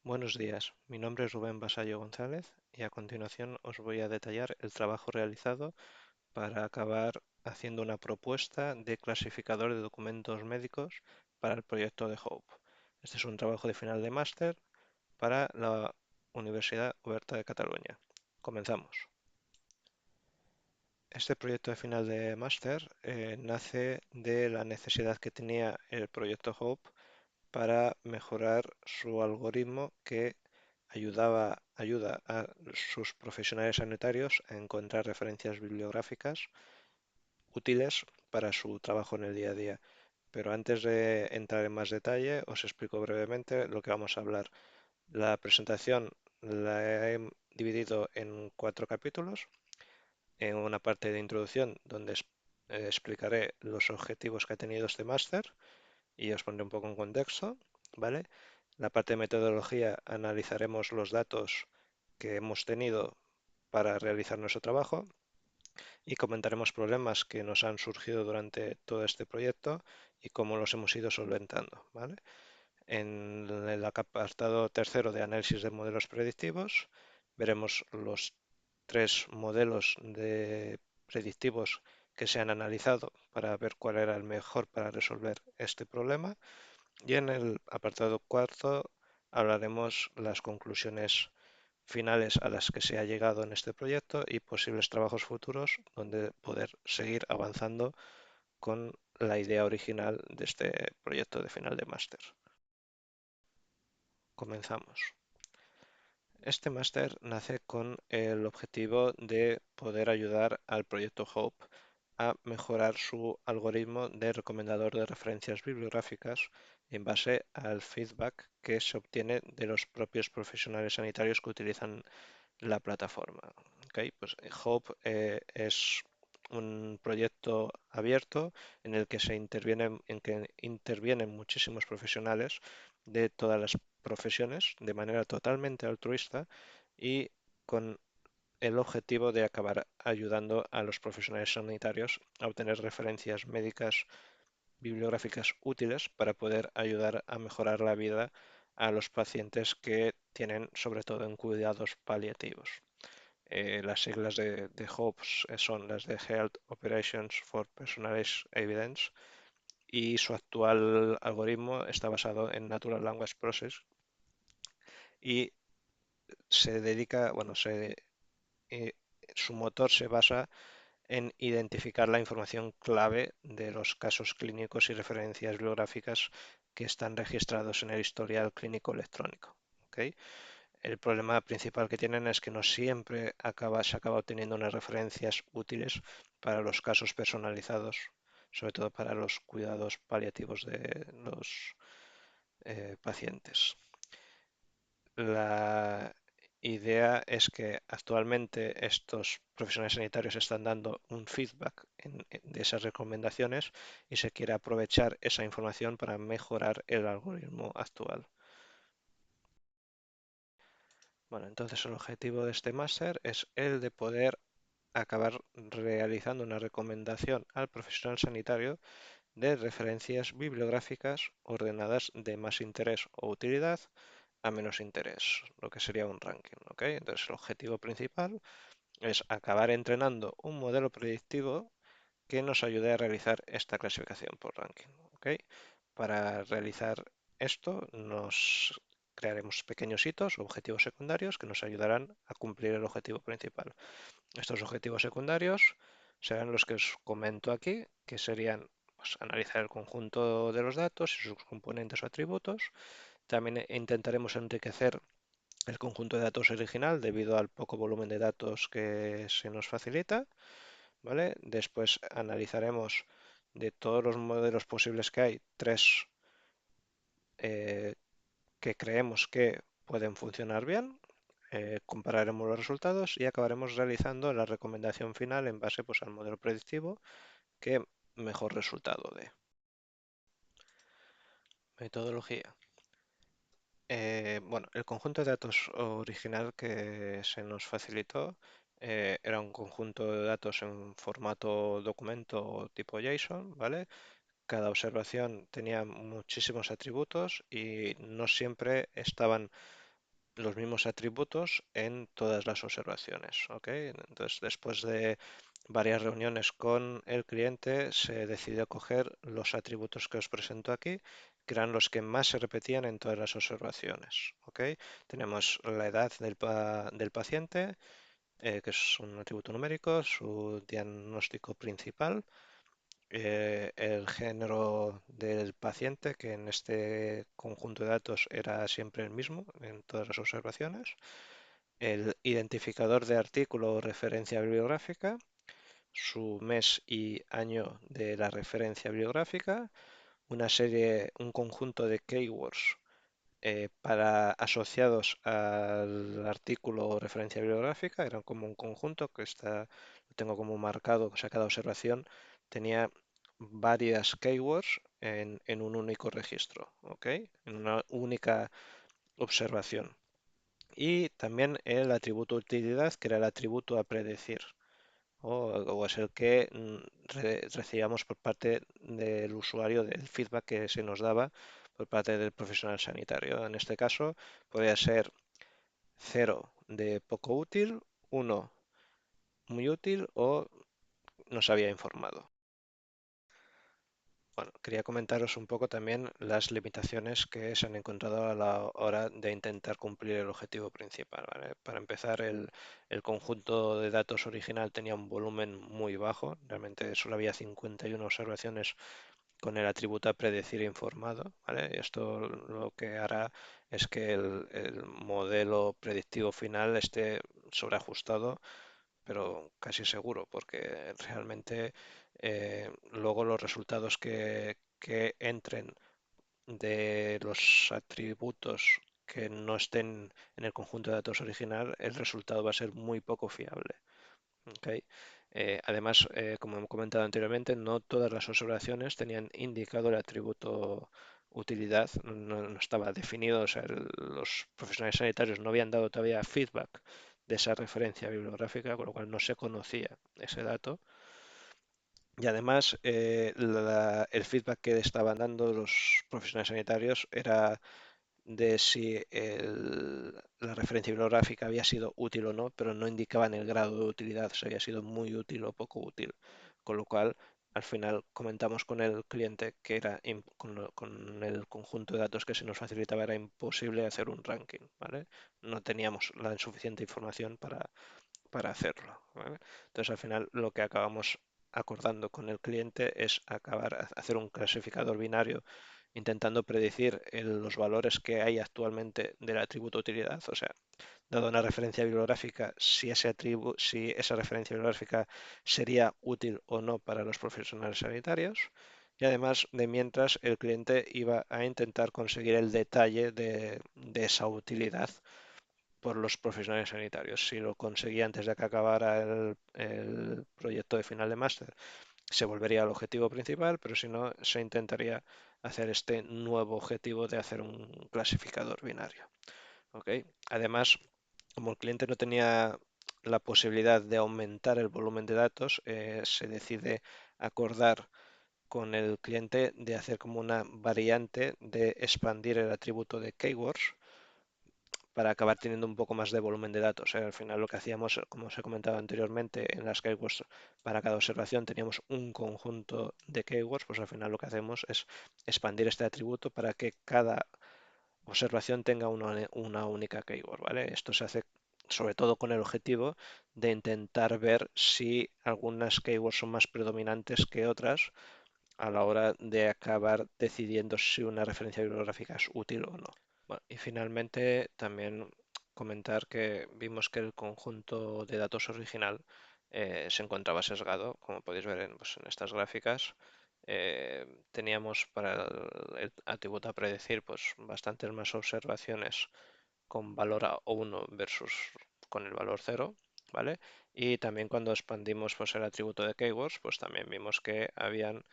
Buenos días, mi nombre es Rubén Basallo González y a continuación os voy a detallar el trabajo realizado para acabar haciendo una propuesta de clasificador de documentos médicos para el proyecto de HOPE. Este es un trabajo de final de máster para la Universidad Oberta de Cataluña. Comenzamos. Este proyecto de final de máster nace de la necesidad que tenía el proyecto HOPE para mejorar su algoritmo que ayuda a sus profesionales sanitarios a encontrar referencias bibliográficas útiles para su trabajo en el día a día. Pero antes de entrar en más detalle, os explico brevemente lo que vamos a hablar. La presentación la he dividido en 4 capítulos. En una parte de introducción donde explicaré los objetivos que ha tenido este máster y os pondré un poco en contexto, ¿vale? La parte de metodología analizaremos los datos que hemos tenido para realizar nuestro trabajo y comentaremos problemas que nos han surgido durante todo este proyecto y cómo los hemos ido solventando, ¿vale? En el apartado tercero de análisis de modelos predictivos veremos los 3 modelos de predictivos que se han analizado para ver cuál era el mejor para resolver este problema. Y en el apartado cuarto hablaremos las conclusiones finales a las que se ha llegado en este proyecto y posibles trabajos futuros donde poder seguir avanzando con la idea original de este proyecto de final de máster. Comenzamos. Este máster nace con el objetivo de poder ayudar al proyecto HOPE a mejorar su algoritmo de recomendador de referencias bibliográficas en base al feedback que se obtiene de los propios profesionales sanitarios que utilizan la plataforma. ¿Okay? Pues HOPE es un proyecto abierto en que intervienen muchísimos profesionales de todas las profesiones de manera totalmente altruista y con el objetivo de acabar ayudando a los profesionales sanitarios a obtener referencias médicas bibliográficas útiles para poder ayudar a mejorar la vida a los pacientes que tienen sobre todo en cuidados paliativos. Las siglas de HOPES son las de Health Operations for Personalized Evidence y su actual algoritmo está basado en Natural Language Process y se dedica, bueno, eh, su motor se basa en identificar la información clave de los casos clínicos y referencias bibliográficas que están registrados en el historial clínico electrónico. ¿Ok? El problema principal que tienen es que no siempre se acaba obteniendo unas referencias útiles para los casos personalizados, sobre todo para los cuidados paliativos de los pacientes. La idea es que actualmente estos profesionales sanitarios están dando un feedback de esas recomendaciones y se quiere aprovechar esa información para mejorar el algoritmo actual. Bueno, entonces el objetivo de este máster es el de poder acabar realizando una recomendación al profesional sanitario de referencias bibliográficas ordenadas de más interés o utilidad a menos interés, lo que sería un ranking, ¿ok? Entonces el objetivo principal es acabar entrenando un modelo predictivo que nos ayude a realizar esta clasificación por ranking, ¿ok? Para realizar esto nos crearemos pequeños hitos o objetivos secundarios que nos ayudarán a cumplir el objetivo principal. Estos objetivos secundarios serán los que os comento aquí, que serían pues, analizar el conjunto de los datos y sus componentes o atributos. También intentaremos enriquecer el conjunto de datos original debido al poco volumen de datos que se nos facilita, ¿vale? Después analizaremos de todos los modelos posibles que hay, 3 eh, que creemos que pueden funcionar bien. Compararemos los resultados y acabaremos realizando la recomendación final en base pues, al modelo predictivo que mejor resultado dé. Metodología. Bueno, el conjunto de datos original que se nos facilitó era un conjunto de datos en formato documento tipo JSON, ¿vale? Cada observación tenía muchísimos atributos y no siempre estaban los mismos atributos en todas las observaciones, ¿ok? Entonces, después de varias reuniones con el cliente, se decidió coger los atributos que os presento aquí, que eran los que más se repetían en todas las observaciones, ¿ok? Tenemos la edad del paciente, que es un atributo numérico, su diagnóstico principal, el género del paciente, que en este conjunto de datos era siempre el mismo en todas las observaciones, el identificador de artículo o referencia bibliográfica, su mes y año de la referencia bibliográfica, un conjunto de keywords para asociados al artículo o referencia bibliográfica, eran como un conjunto que lo tengo como marcado, o sea, cada observación tenía varias keywords en un único registro, ¿ok? En una única observación. Y también el atributo utilidad, que era el atributo a predecir, o es el que recibíamos por parte del usuario del feedback que se nos daba por parte del profesional sanitario. En este caso, podría ser 0 de poco útil, 1 muy útil o nos había informado. Bueno, quería comentaros un poco también las limitaciones que se han encontrado a la hora de intentar cumplir el objetivo principal, ¿vale? Para empezar, el conjunto de datos original tenía un volumen muy bajo, realmente solo había 51 observaciones con el atributo a predecir informado, ¿vale? Y esto lo que hará es que el modelo predictivo final esté sobreajustado, pero casi seguro, porque realmente luego los resultados que entren de los atributos que no estén en el conjunto de datos original, el resultado va a ser muy poco fiable. ¿Ok? Además, como he comentado anteriormente, no todas las observaciones tenían indicado el atributo utilidad, no estaba definido, o sea, los profesionales sanitarios no habían dado todavía feedback de esa referencia bibliográfica, con lo cual no se conocía ese dato. Y además, el feedback que estaban dando los profesionales sanitarios era de si la referencia bibliográfica había sido útil o no, pero no indicaban el grado de utilidad, si había sido muy útil o poco útil. Con lo cual, al final comentamos con el cliente que con el conjunto de datos que se nos facilitaba era imposible hacer un ranking, ¿vale? No teníamos la suficiente información para hacerlo, ¿vale? Entonces, al final, lo que acabamos acordando con el cliente es hacer un clasificador binario intentando predecir los valores que hay actualmente del atributo utilidad, o sea, dado una referencia bibliográfica, si esa referencia bibliográfica sería útil o no para los profesionales sanitarios. Y además de mientras el cliente iba a intentar conseguir el detalle de esa utilidad por los profesionales sanitarios. Si lo conseguía antes de que acabara el proyecto de final de máster, se volvería al objetivo principal, pero si no, se intentaría hacer este nuevo objetivo de hacer un clasificador binario. ¿Ok? Además, como el cliente no tenía la posibilidad de aumentar el volumen de datos, se decide acordar con el cliente de hacer como una variante de expandir el atributo de keywords para acabar teniendo un poco más de volumen de datos. Al final lo que hacíamos, como os he comentado anteriormente, en las keywords para cada observación teníamos un conjunto de keywords, pues al final lo que hacemos es expandir este atributo para que cada observación tenga una única keyword, ¿vale? Esto se hace sobre todo con el objetivo de intentar ver si algunas keywords son más predominantes que otras a la hora de acabar decidiendo si una referencia bibliográfica es útil o no. Bueno, y finalmente también comentar que vimos que el conjunto de datos original se encontraba sesgado, como podéis ver pues, en estas gráficas. Teníamos para el atributo a predecir pues, bastantes más observaciones con valor a 1 versus con el valor 0, ¿vale? Y también cuando expandimos pues, el atributo de keywords, pues también vimos que habían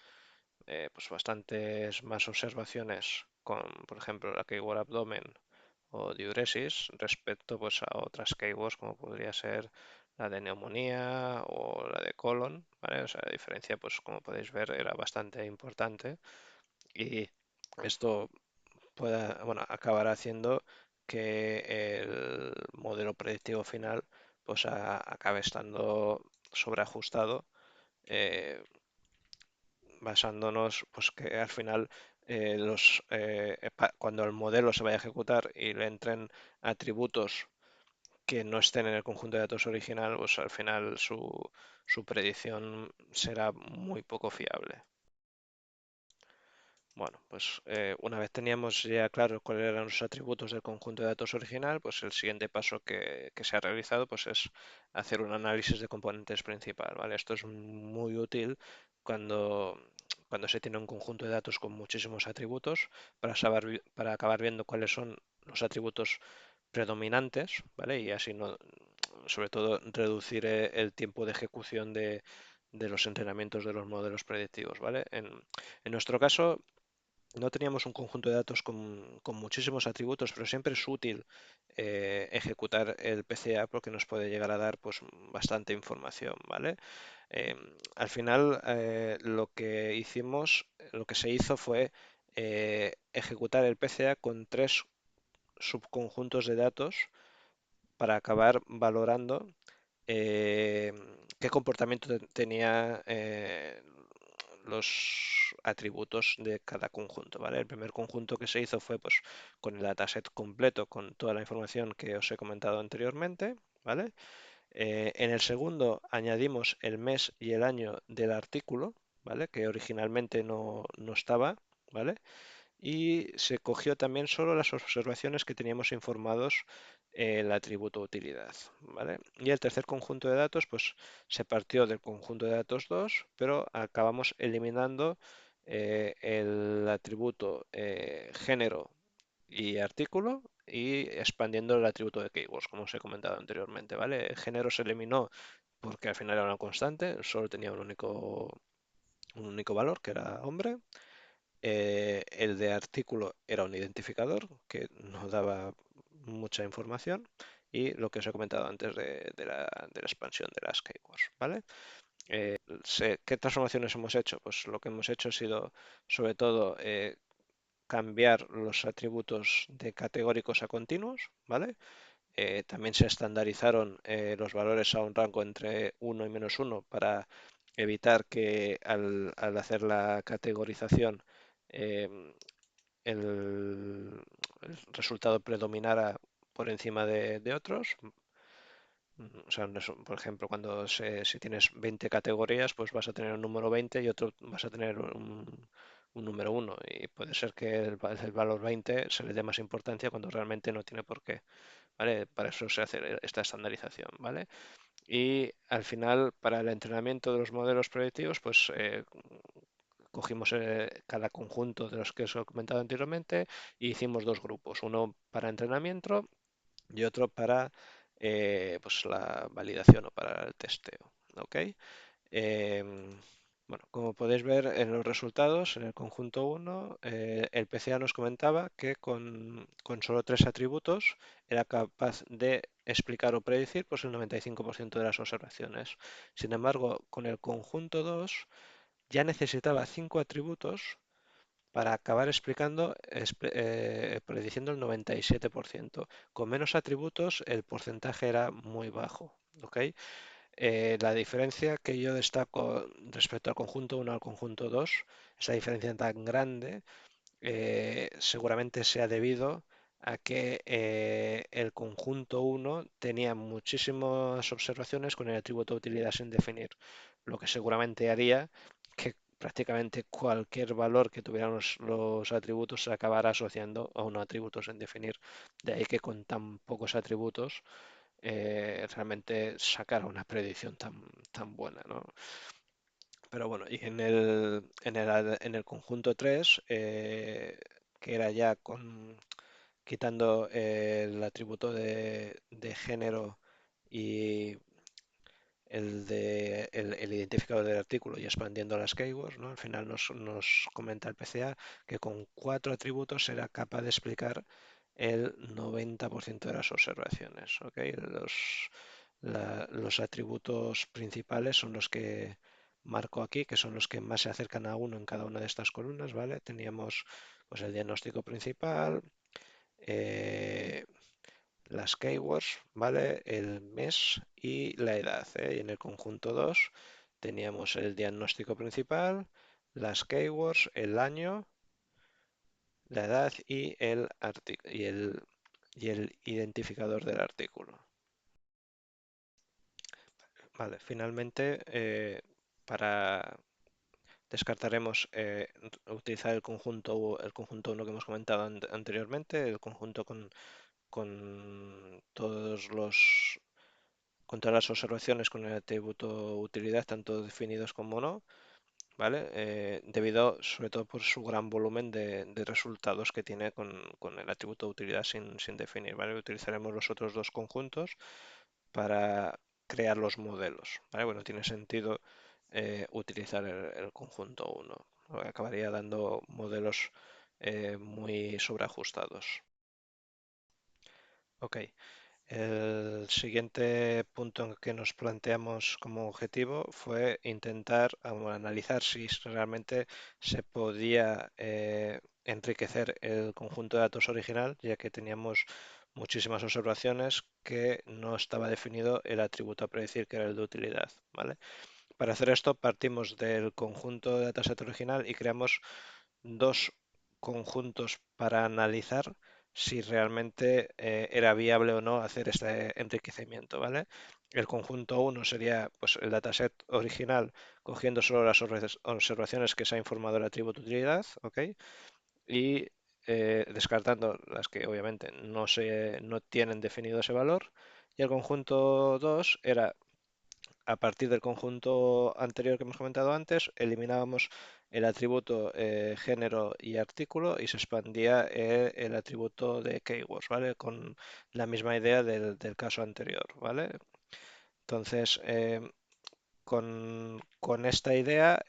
pues bastantes más observaciones con, por ejemplo, la keyword abdomen o diuresis respecto pues, a otras keywords como podría ser la de neumonía o la de colon, ¿vale? O sea, la diferencia, pues como podéis ver, era bastante importante y esto bueno, acabará haciendo que el modelo predictivo final pues acabe estando sobreajustado, eh, basándonos pues que al final cuando el modelo se vaya a ejecutar y le entren atributos que no estén en el conjunto de datos original, pues al final su predicción será muy poco fiable. Bueno, pues una vez teníamos ya claro cuáles eran los atributos del conjunto de datos original, pues el siguiente paso que se ha realizado pues es hacer un análisis de componentes principal, ¿vale? Esto es muy útil cuando, cuando se tiene un conjunto de datos con muchísimos atributos para saber, para acabar viendo cuáles son los atributos predominantes, ¿vale? Y así no, sobre todo reducir el tiempo de ejecución de los entrenamientos de los modelos predictivos, ¿vale? En nuestro caso, no teníamos un conjunto de datos con muchísimos atributos, pero siempre es útil ejecutar el PCA porque nos puede llegar a dar pues bastante información, ¿vale? Al final lo que hicimos, lo que se hizo fue ejecutar el PCA con tres subconjuntos de datos para acabar valorando eh, qué comportamiento tenía los atributos de cada conjunto, ¿vale? El primer conjunto que se hizo fue pues con el dataset completo, con toda la información que os he comentado anteriormente, ¿vale? En el segundo añadimos el mes y el año del artículo, ¿vale? Que originalmente no estaba, ¿vale? Y se cogió también solo las observaciones que teníamos informados el atributo utilidad, ¿vale? Y el tercer conjunto de datos, pues se partió del conjunto de datos 2, pero acabamos eliminando el atributo género y artículo y expandiendo el atributo de keywords, como os he comentado anteriormente, ¿vale? El género se eliminó porque al final era una constante, solo tenía un único valor, que era hombre. El de artículo era un identificador que nos daba mucha información y lo que os he comentado antes de la expansión de las keywords, ¿vale? ¿Qué transformaciones hemos hecho? Pues lo que hemos hecho ha sido sobre todo cambiar los atributos de categóricos a continuos, ¿vale? También se estandarizaron los valores a un rango entre 1 y -1 para evitar que al hacer la categorización em, el resultado predominara por encima de otros. O sea, por ejemplo, si tienes 20 categorías, pues vas a tener un número 20 y otro vas a tener un número 1. Y puede ser que el valor 20 se le dé más importancia cuando realmente no tiene por qué. ¿Vale? Para eso se hace esta estandarización, ¿vale? Y al final, para el entrenamiento de los modelos predictivos, pues cogimos cada conjunto de los que os he comentado anteriormente e hicimos dos grupos, uno para entrenamiento y otro para pues la validación o para el testeo. ¿Ok? Em, bueno, como podéis ver en los resultados, en el conjunto 1, el PCA nos comentaba que con solo tres atributos era capaz de explicar o predecir pues, el 95% de las observaciones. Sin embargo, con el conjunto 2 ya necesitaba cinco atributos para acabar prediciendo el 97%. Con menos atributos el porcentaje era muy bajo. ¿Ok? La diferencia que yo destaco respecto al conjunto 1 al conjunto 2, esa diferencia tan grande, seguramente sea debido a que el conjunto 1 tenía muchísimas observaciones con el atributo de utilidad sin definir, lo que seguramente haría que prácticamente cualquier valor que tuvieran los atributos se acabara asociando a un atributo sin definir. De ahí que con tan pocos atributos realmente sacara una predicción tan buena, ¿no? Pero bueno, y en el conjunto 3 que era ya quitando el atributo de género y el identificador del artículo y expandiendo las keywords, ¿no? Al final nos comenta el PCA que con cuatro atributos será capaz de explicar el 90% de las observaciones. ¿Ok? Los atributos principales son los que marco aquí, que son los que más se acercan a uno en cada una de estas columnas, ¿vale? Teníamos pues el diagnóstico principal, las keywords, ¿vale? El mes y la edad, ¿eh? Y en el conjunto 2 teníamos el diagnóstico principal, las keywords, el año, la edad y el identificador del artículo. Vale, finalmente, para descartaremos utilizar el conjunto uno que hemos comentado anteriormente, el conjunto con todos los, con todas las observaciones con el atributo utilidad, tanto definidos como no, ¿vale? Debido sobre todo por su gran volumen de resultados que tiene con el atributo utilidad sin definir, ¿vale? Utilizaremos los otros dos conjuntos para crear los modelos, ¿vale? Bueno, tiene sentido utilizar el conjunto uno, acabaría dando modelos muy sobreajustados. Ok, el siguiente punto en que nos planteamos como objetivo fue intentar analizar si realmente se podía enriquecer el conjunto de datos original, ya que teníamos muchísimas observaciones que no estaba definido el atributo a predecir, que era el de utilidad, ¿vale? Para hacer esto partimos del conjunto de dataset original y creamos dos conjuntos para analizar si realmente era viable o no hacer este enriquecimiento, ¿vale? El conjunto uno sería pues, el dataset original cogiendo solo las observaciones que se ha informado el atributo utilidad, ¿ok? Y descartando las que obviamente no tienen definido ese valor. Y el conjunto 2 era a partir del conjunto anterior que hemos comentado antes, eliminábamos el atributo género y artículo y se expandía el atributo de keywords, ¿vale? Con la misma idea del caso anterior, ¿vale? Entonces, con esta idea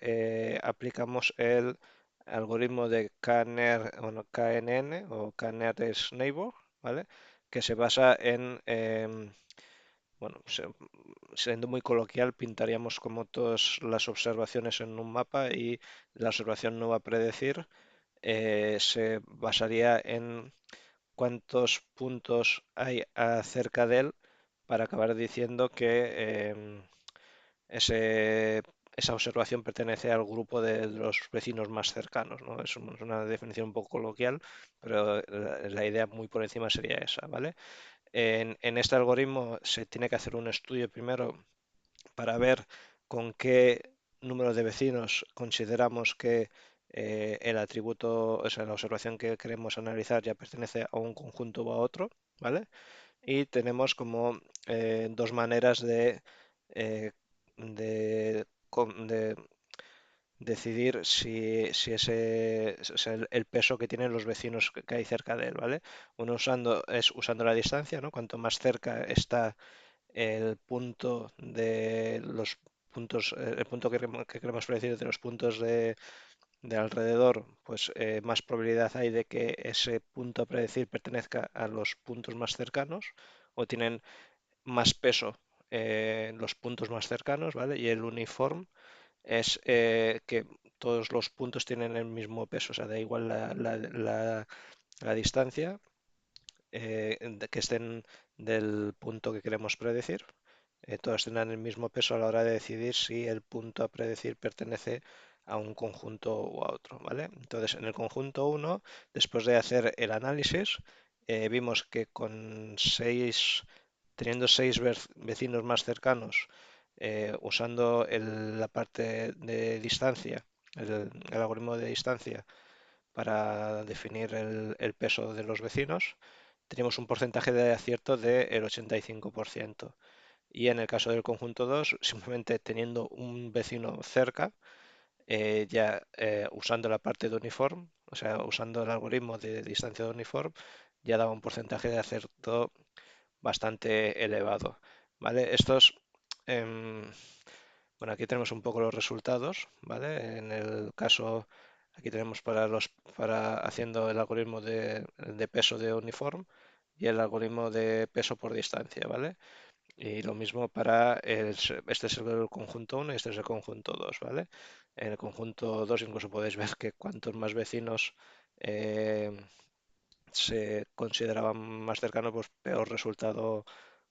aplicamos el algoritmo de KNR, bueno, KNN o KNR Neighbor, ¿vale? Que se basa bueno, siendo muy coloquial, pintaríamos como todas las observaciones en un mapa y la observación no va a predecir, se basaría en cuántos puntos hay acerca de él para acabar diciendo que ese- esa observación pertenece al grupo de los vecinos más cercanos, ¿no? Es una definición un poco coloquial, pero la idea muy por encima sería esa, ¿vale? En este algoritmo se tiene que hacer un estudio primero para ver con qué número de vecinos consideramos que el atributo, o sea, la observación que queremos analizar ya pertenece a un conjunto o a otro, ¿vale? Y tenemos como dos maneras eh, de decidir si ese o sea, el peso que tienen los vecinos que hay cerca de él, ¿vale? Uno usando la distancia, ¿no? Cuanto más cerca está el punto de los puntos, el punto que queremos predecir de los puntos de alrededor, pues más probabilidad hay de que ese punto a predecir pertenezca a los puntos más cercanos o tienen más peso los puntos más cercanos, ¿vale? Y el uniform es que todos los puntos tienen el mismo peso, o sea, da igual la distancia que estén del punto que queremos predecir. Todas tendrán el mismo peso a la hora de decidir si el punto a predecir pertenece a un conjunto o a otro, ¿vale? Entonces, en el conjunto uno, después de hacer el análisis, vimos que teniendo seis vecinos más cercanos, usando la parte de distancia, el algoritmo de distancia, para definir el peso de los vecinos, teníamos un porcentaje de acierto del 85%. Y en el caso del conjunto 2 simplemente teniendo un vecino cerca, ya usando la parte de uniform, o sea, usando el algoritmo de distancia de uniform, ya daba un porcentaje de acierto bastante elevado. ¿Vale? Em, bueno, aquí tenemos un poco los resultados, ¿vale? En el caso, aquí tenemos para haciendo el algoritmo de peso de uniform y el algoritmo de peso por distancia, ¿vale? Y lo mismo para este es el conjunto uno y este es el conjunto 2, ¿vale? En el conjunto 2 incluso podéis ver que cuantos más vecinos eh, se consideraba más cercano, pues peor resultado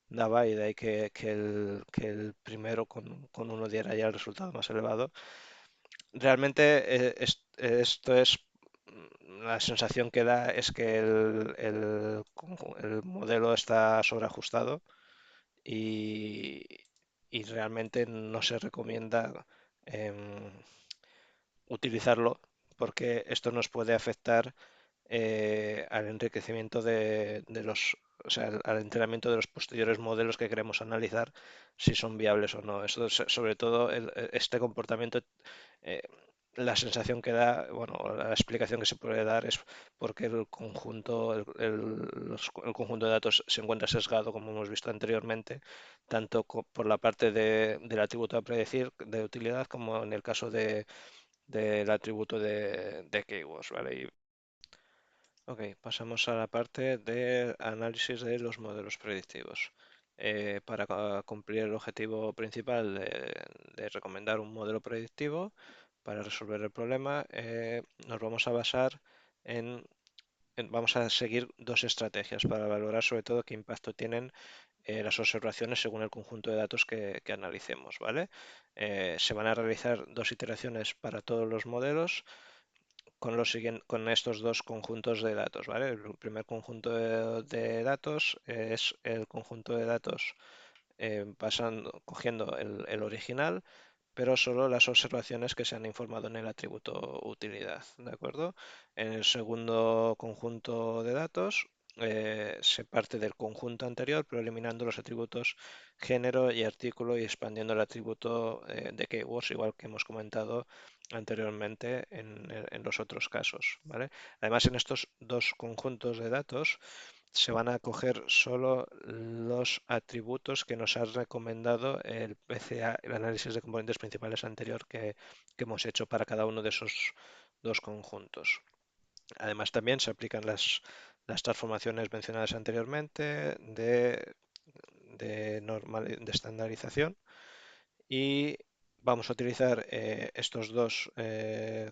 daba y de ahí que el primero con uno diera ya el resultado más elevado. Realmente esto es la sensación que da es que el modelo está sobreajustado y, y realmente no se recomienda em, utilizarlo porque esto nos puede afectar al enriquecimiento de los, o sea, al entrenamiento de los posteriores modelos que queremos analizar, si son viables o no. Esto, sobre todo, este comportamiento, eh, la sensación que da, bueno, la explicación que se puede dar es porque el conjunto, el conjunto de datos se encuentra sesgado, como hemos visto anteriormente, tanto por la parte del atributo a predecir de utilidad como en el caso del atributo de keywords, ¿vale? Ok, pasamos a la parte de análisis de los modelos predictivos. Para cumplir el objetivo principal de recomendar un modelo predictivo para resolver el problema, nos vamos a basar en, vamos a seguir dos estrategias para valorar sobre todo qué impacto tienen las observaciones según el conjunto de datos que analicemos, ¿vale? Se van a realizar dos iteraciones para todos los modelos con estos dos conjuntos de datos, ¿vale? El primer conjunto de datos es el conjunto de datos cogiendo el original, pero solo las observaciones que se han informado en el atributo utilidad, ¿de acuerdo? En el segundo conjunto de datos se parte del conjunto anterior, pero eliminando los atributos género y artículo y expandiendo el atributo de keywords, igual que hemos comentado anteriormente en los otros casos, ¿vale? Además, en estos dos conjuntos de datos se van a coger solo los atributos que nos ha recomendado el PCA, el análisis de componentes principales anterior que hemos hecho para cada uno de esos dos conjuntos. Además, también se aplican las transformaciones mencionadas anteriormente de estandarización y vamos a utilizar estos dos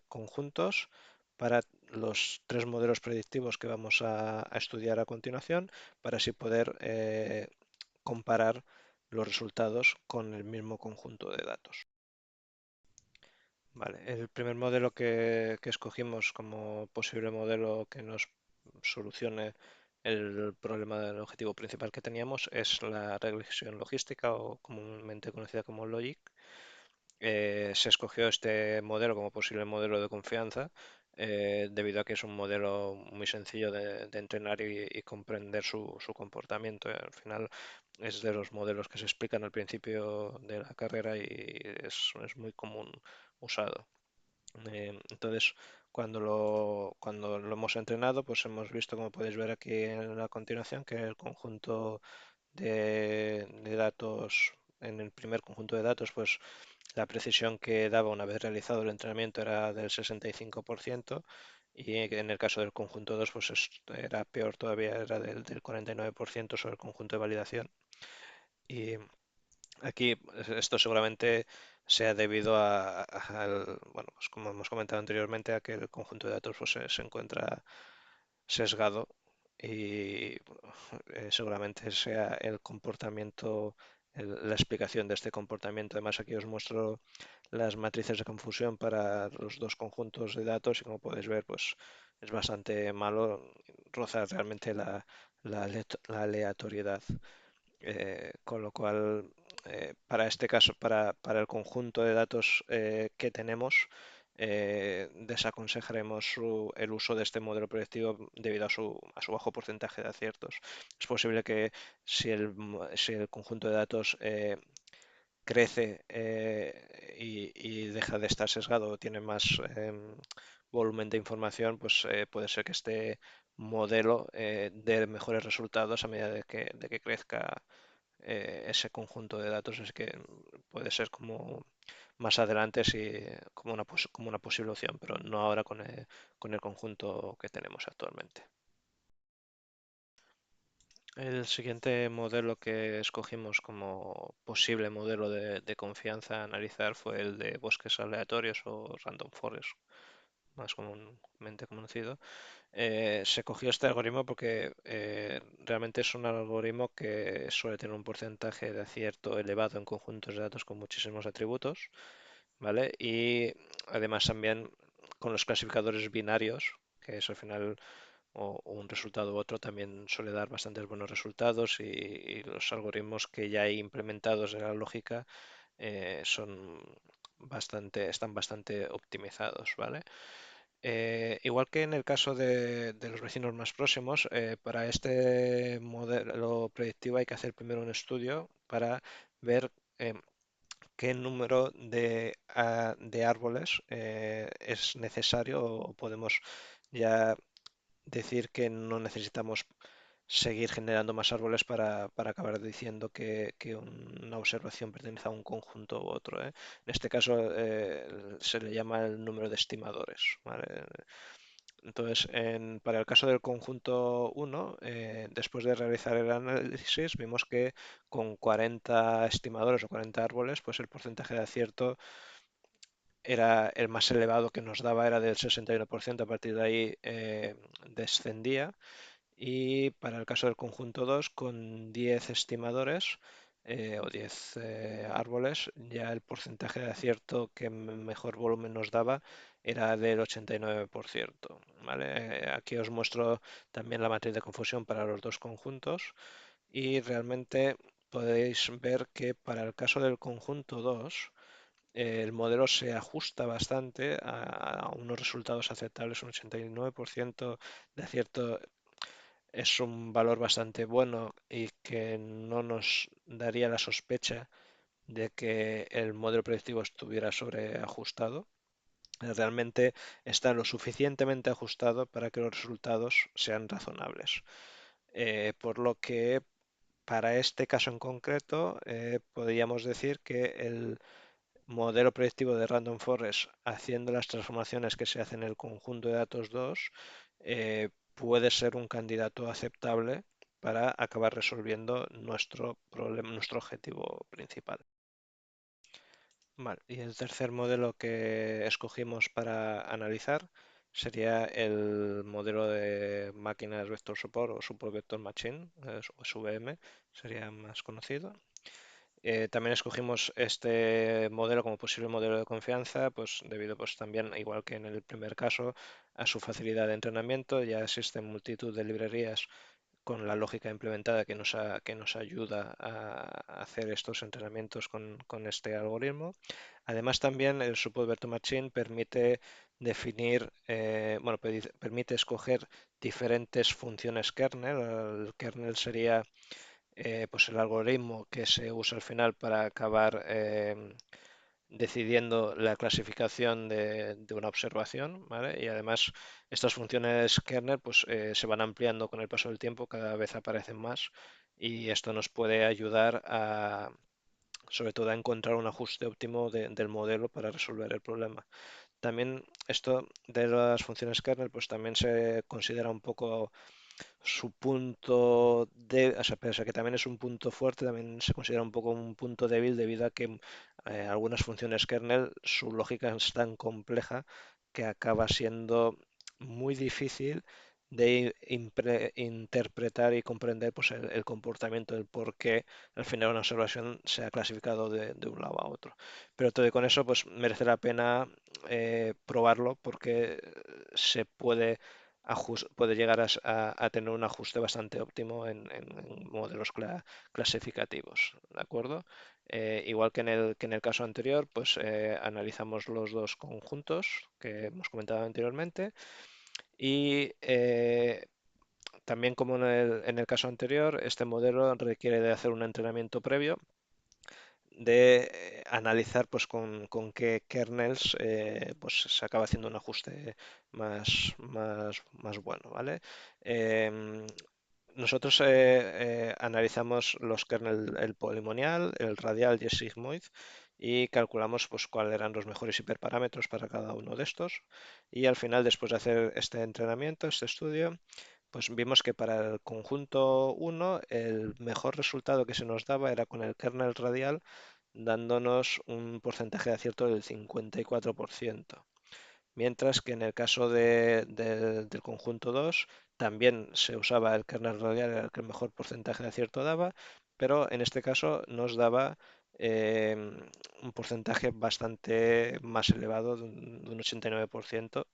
conjuntos para los tres modelos predictivos que vamos a estudiar a continuación para así poder comparar los resultados con el mismo conjunto de datos. Vale, el primer modelo que escogimos como posible modelo que nos solucione el problema del objetivo principal que teníamos es la regresión logística o comúnmente conocida como LOGIC. Se escogió este modelo como posible modelo de confianza debido a que es un modelo muy sencillo de entrenar y comprender su comportamiento. Al final es de los modelos que se explican al principio de la carrera y es muy común usado. Entonces, cuando lo hemos entrenado, pues hemos visto, como podéis ver aquí en la continuación, que el conjunto de datos, en el primer conjunto de datos, pues la precisión que daba una vez realizado el entrenamiento era del 65% y en el caso del conjunto 2 pues era peor todavía, era del 49% sobre el conjunto de validación. Y aquí esto seguramente sea debido bueno, pues como hemos comentado anteriormente, a que el conjunto de datos pues, se encuentra sesgado y seguramente sea el comportamiento, la explicación de este comportamiento. Además, aquí os muestro las matrices de confusión para los dos conjuntos de datos y como podéis ver, pues es bastante malo, roza realmente la aleatoriedad. Con lo cual, para este caso, para el conjunto de datos que tenemos, desaconsejaremos el uso de este modelo predictivo debido a su bajo porcentaje de aciertos. Es posible que si el conjunto de datos crece y deja de estar sesgado o tiene más volumen de información, pues puede ser que este modelo dé mejores resultados a medida de que crezca ese conjunto de datos. Es que puede ser como más adelante como una posible opción, pero no ahora con el conjunto que tenemos actualmente. El siguiente modelo que escogimos como posible modelo de confianza a analizar fue el de bosques aleatorios o random forest, más comúnmente conocido, se cogió este algoritmo porque realmente es un algoritmo que suele tener un porcentaje de acierto elevado en conjuntos de datos con muchísimos atributos, ¿vale? Y además también con los clasificadores binarios, que es al final o un resultado u otro, también suele dar bastantes buenos resultados y los algoritmos que ya hay implementados en la lógica están bastante optimizados, ¿vale? Igual que en el caso de los vecinos más próximos, para este modelo predictivo hay que hacer primero un estudio para ver qué número de árboles es necesario o podemos ya decir que no necesitamos seguir generando más árboles para acabar diciendo que una observación pertenece a un conjunto u otro, ¿eh? En este caso se le llama el número de estimadores, ¿vale? Entonces, para el caso del conjunto 1, después de realizar el análisis, vimos que con 40 estimadores o 40 árboles, pues el porcentaje de acierto era el más elevado que nos daba, era del 61%. A partir de ahí descendía. Y para el caso del conjunto 2, con 10 estimadores o 10 árboles, ya el porcentaje de acierto que mejor volumen nos daba era del 89%. ¿Vale? Aquí os muestro también la matriz de confusión para los dos conjuntos y realmente podéis ver que para el caso del conjunto 2, el modelo se ajusta bastante a unos resultados aceptables, un 89% de acierto es un valor bastante bueno y que no nos daría la sospecha de que el modelo predictivo estuviera sobreajustado. Realmente está lo suficientemente ajustado para que los resultados sean razonables. Por lo que para este caso en concreto podríamos decir que el modelo predictivo de Random Forest, haciendo las transformaciones que se hacen en el conjunto de datos 2, puede ser un candidato aceptable para acabar resolviendo nuestro problema, nuestro objetivo principal. Vale, y el tercer modelo que escogimos para analizar sería el modelo de máquinas Vector Support o Support Vector Machine, o SVM, sería más conocido. También escogimos este modelo como posible modelo de confianza, pues debido pues también, igual que en el primer caso, a su facilidad de entrenamiento. Ya existen multitud de librerías con la lógica implementada que nos ayuda a hacer estos entrenamientos con este algoritmo. Además, también el Support Vector Machine permite definir, bueno, permite escoger diferentes funciones kernel. El kernel sería pues el algoritmo que se usa al final para acabar decidiendo la clasificación de una observación, ¿vale? Y además estas funciones kernel pues, se van ampliando con el paso del tiempo, cada vez aparecen más y esto nos puede ayudar sobre todo a encontrar un ajuste óptimo del modelo para resolver el problema. También esto de las funciones kernel pues también se considera un poco su punto de, o sea, pese a que también es un punto fuerte, también se considera un poco un punto débil debido a que algunas funciones kernel, su lógica es tan compleja que acaba siendo muy difícil de interpretar y comprender pues, el comportamiento, el por qué al final una observación se ha clasificado de un lado a otro. Pero todo y con eso, pues merece la pena probarlo porque se puede llegar a tener un ajuste bastante óptimo en modelos clasificativos, ¿de acuerdo? Igual que en el caso anterior, pues analizamos los dos conjuntos que hemos comentado anteriormente y también como en el caso anterior, este modelo requiere de hacer un entrenamiento previo de analizar pues con qué kernels pues se acaba haciendo un ajuste más bueno, ¿vale? Em, Nosotros analizamos los kernels, el polimonial, el radial y el sigmoid y calculamos pues cuáles eran los mejores hiperparámetros para cada uno de estos y al final después de hacer este entrenamiento, este estudio, pues vimos que para el conjunto 1 el mejor resultado que se nos daba era con el kernel radial dándonos un porcentaje de acierto del 54%. mientras que en el caso del conjunto 2 también se usaba el kernel radial, era el que mejor porcentaje de acierto daba, pero en este caso nos daba eh, un porcentaje bastante más elevado, de un 89%.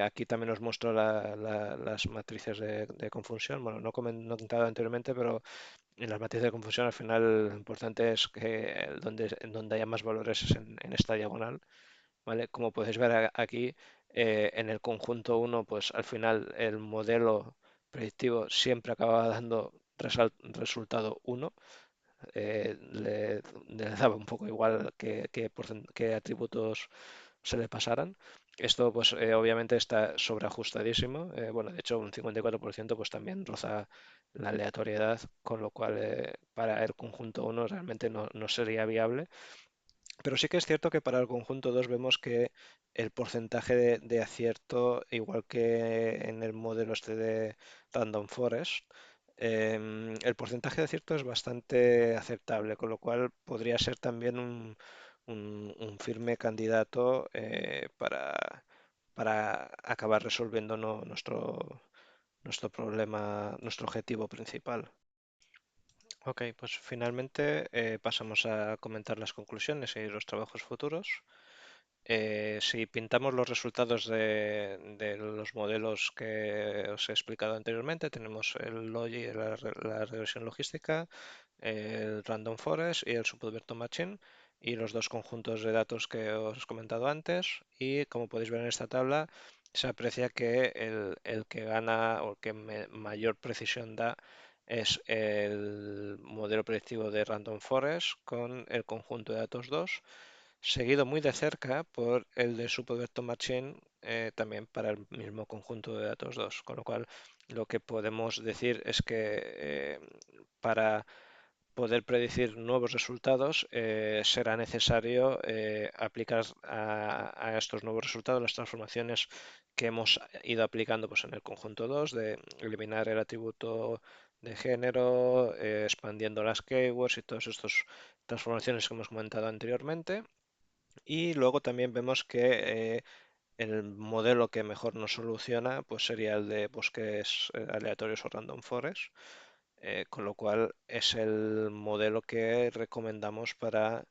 Aquí también os muestro las matrices de confusión. Bueno, no he comentado anteriormente, pero en las matrices de confusión al final lo importante es que donde haya más valores es en esta diagonal, ¿vale? Como podéis ver aquí, en el conjunto uno pues al final el modelo predictivo siempre acaba dando resultado uno. Le daba un poco igual qué atributos se le pasaran. Esto pues obviamente está sobreajustadísimo. Bueno, de hecho un 54% pues también roza la aleatoriedad, con lo cual para el conjunto uno realmente no sería viable. Pero sí que es cierto que para el conjunto 2 vemos que el porcentaje de acierto, igual que en el modelo este de Random Forest, el porcentaje de acierto es bastante aceptable, con lo cual podría ser también un firme candidato para acabar resolviendo nuestro problema, nuestro objetivo principal. Ok, pues finalmente pasamos a comentar las conclusiones y los trabajos futuros. Si pintamos los resultados de los modelos que os he explicado anteriormente, tenemos el Logi, la regresión logística, el Random Forest y el Subalberto Machine, y los dos conjuntos de datos que os he comentado antes. Y como podéis ver en esta tabla, se aprecia que el que gana o el que mayor precisión da es el modelo predictivo de Random Forest con el conjunto de datos 2, seguido muy de cerca por el de Supervector Machine, también para el mismo conjunto de datos 2. Con lo cual, lo que podemos decir es que para poder predecir nuevos resultados será necesario aplicar a estos nuevos resultados las transformaciones que hemos ido aplicando pues, en el conjunto 2, de eliminar el atributo de género, expandiendo las keywords y todas estas transformaciones que hemos comentado anteriormente. Y luego también vemos que el modelo que mejor nos soluciona pues sería el de bosques aleatorios o random forest, con lo cual es el modelo que recomendamos para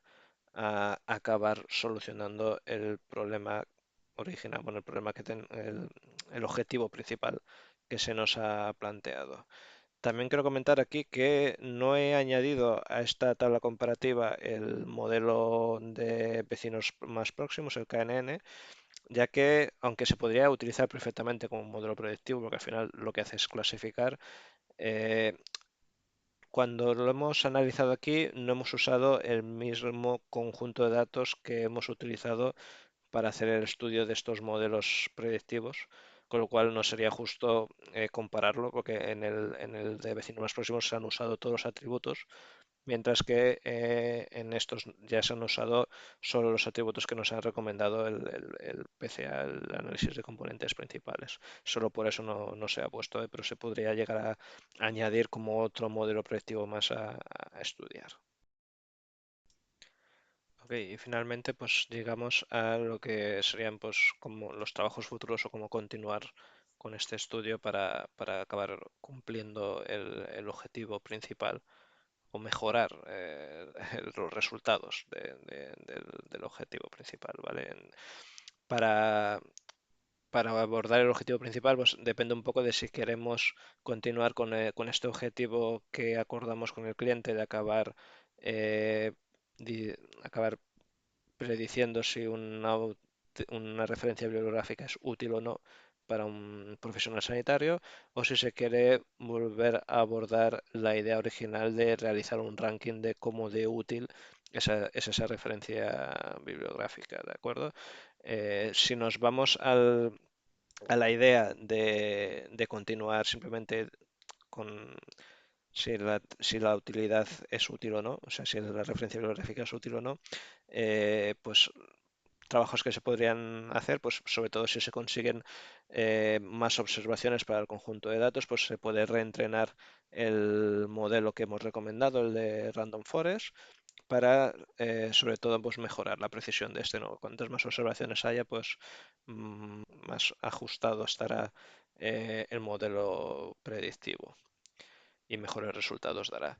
acabar solucionando el problema original, bueno, el problema el objetivo principal que se nos ha planteado. También quiero comentar aquí que no he añadido a esta tabla comparativa el modelo de vecinos más próximos, el KNN, ya que aunque se podría utilizar perfectamente como un modelo predictivo, porque al final lo que hace es clasificar, eh, cuando lo hemos analizado aquí no hemos usado el mismo conjunto de datos que hemos utilizado para hacer el estudio de estos modelos predictivos, con lo cual no sería justo compararlo, porque en el de vecinos más próximos se han usado todos los atributos, mientras que en estos ya se han usado solo los atributos que nos ha recomendado el PCA, el análisis de componentes principales. Solo por eso no se ha puesto, pero se podría llegar a añadir como otro modelo predictivo más a estudiar. Ok, y finalmente pues llegamos a lo que serían pues como los trabajos futuros o cómo continuar con este estudio para acabar cumpliendo el objetivo principal o mejorar los resultados del objetivo principal, ¿vale? Para, para abordar el objetivo principal, pues depende un poco de si queremos continuar con este objetivo que acordamos con el cliente de eh, acabar prediciendo si una referencia bibliográfica es útil o no para un profesional sanitario, o si se quiere volver a abordar la idea original de realizar un ranking de cómo de útil es esa referencia bibliográfica, ¿de acuerdo? Si nos vamos a la idea de continuar simplemente con si la utilidad es útil o no, o sea, si la referencia bibliográfica es útil o no, pues trabajos que se podrían hacer, pues sobre todo si se consiguen más observaciones para el conjunto de datos, pues se puede reentrenar el modelo que hemos recomendado, el de Random Forest, para, sobre todo, pues mejorar la precisión de este nodo. Cuantas más observaciones haya, pues más ajustado estará el modelo predictivo y mejores resultados dará.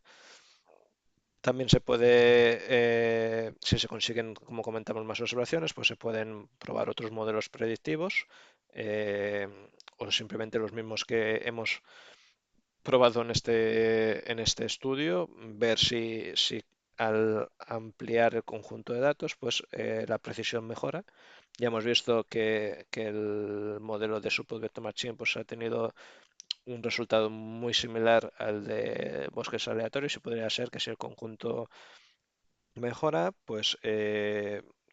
También se puede, si se consiguen, como comentamos, más observaciones, pues se pueden probar otros modelos predictivos eh, o simplemente los mismos que hemos probado en este estudio, ver si al ampliar el conjunto de datos, pues la precisión mejora. Ya hemos visto que el modelo de Support Vector Machine pues, ha tenido un resultado muy similar al de bosques aleatorios y podría ser que si el conjunto mejora, pues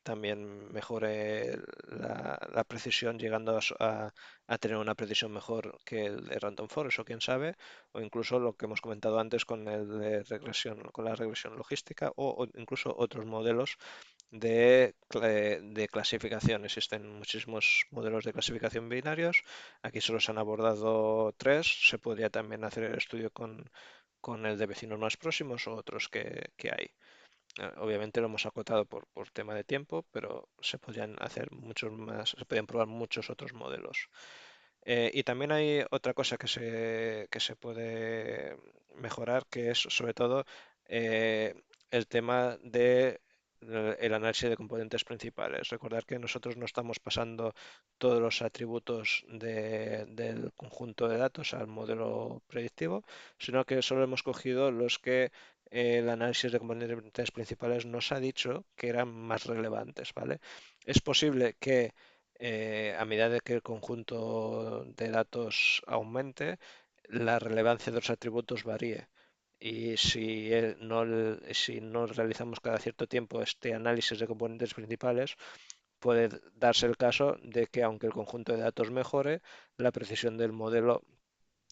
también mejore la precisión, llegando a tener una precisión mejor que el de Random Forest o quién sabe, o incluso lo que hemos comentado antes con el de regresión, con la regresión logística o incluso otros modelos de clasificación. Existen muchísimos modelos de clasificación binarios. Aquí solo se han abordado tres. Se podría también hacer el estudio con el de vecinos más próximos o otros que hay. Obviamente lo hemos acotado por tema de tiempo, pero se podrían hacer muchos más, se podrían probar muchos otros modelos. Y también hay otra cosa que se puede mejorar, que es sobre todo eh, el tema de el análisis de componentes principales. Recordar que nosotros no estamos pasando todos los atributos del conjunto de datos al modelo predictivo, sino que solo hemos cogido los que el análisis de componentes principales nos ha dicho que eran más relevantes, ¿vale? Es posible que a medida de que el conjunto de datos aumente, la relevancia de los atributos varíe. Y si no realizamos cada cierto tiempo este análisis de componentes principales, puede darse el caso de que aunque el conjunto de datos mejore, la precisión del modelo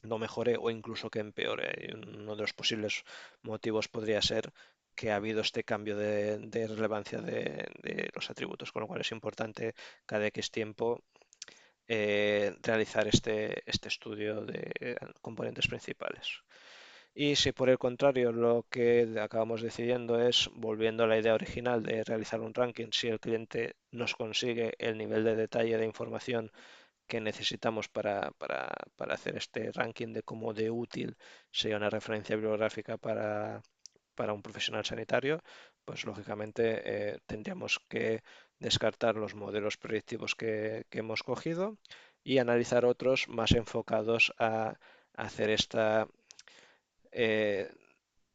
no mejore o incluso que empeore. Y uno de los posibles motivos podría ser que ha habido este cambio de relevancia de los atributos, con lo cual es importante cada X tiempo realizar este estudio de componentes principales. Y si por el contrario lo que acabamos decidiendo es, volviendo a la idea original de realizar un ranking, si el cliente nos consigue el nivel de detalle de información que necesitamos para hacer este ranking de cómo de útil sería una referencia bibliográfica para un profesional sanitario, pues lógicamente tendríamos que descartar los modelos predictivos que hemos cogido y analizar otros más enfocados a hacer eh,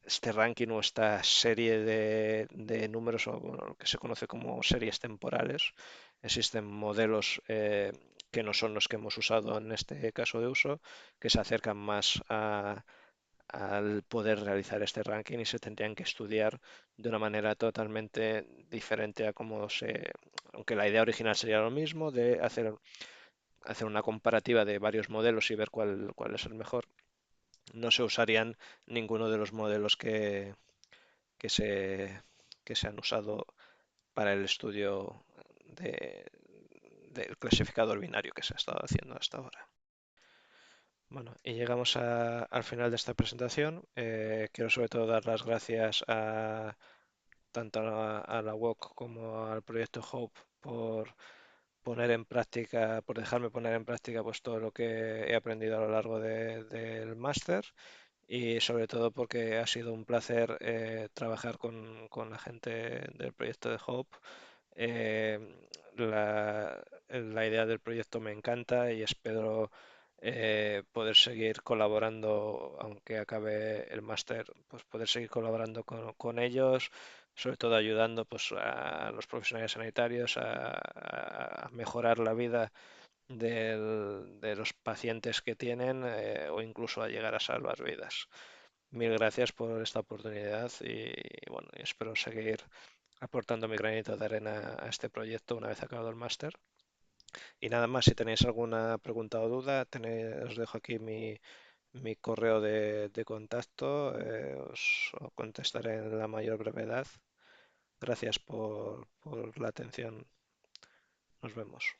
este ranking o esta serie de números, o bueno, lo que se conoce como series temporales. Existen modelos que no son los que hemos usado en este caso de uso, que se acercan más al poder realizar este ranking y se tendrían que estudiar de una manera totalmente diferente a cómo aunque la idea original sería lo mismo, de hacer una comparativa de varios modelos y ver cuál es el mejor. No se usarían ninguno de los modelos que se, que se han usado para el estudio de- del clasificador binario que se ha estado haciendo hasta ahora. Bueno, y llegamos al final de esta presentación. Quiero sobre todo dar las gracias tanto a la UOC como al proyecto Hope por poner en práctica, por dejarme poner en práctica pues todo lo que he aprendido a lo largo del máster y sobre todo porque ha sido un placer trabajar con la gente del proyecto de Hope. Eh, la idea del proyecto me encanta y espero poder seguir colaborando, aunque acabe el máster, pues poder seguir colaborando con ellos, sobre todo ayudando pues, a los profesionales sanitarios a mejorar la vida de los pacientes que tienen o incluso a llegar a salvar vidas. Mil gracias por esta oportunidad y bueno, espero seguir aportando mi granito de arena a este proyecto una vez acabado el máster. Y nada más, si tenéis alguna pregunta o duda, os dejo aquí mi correo de contacto, os contestaré en la mayor brevedad. Gracias por la atención. Nos vemos.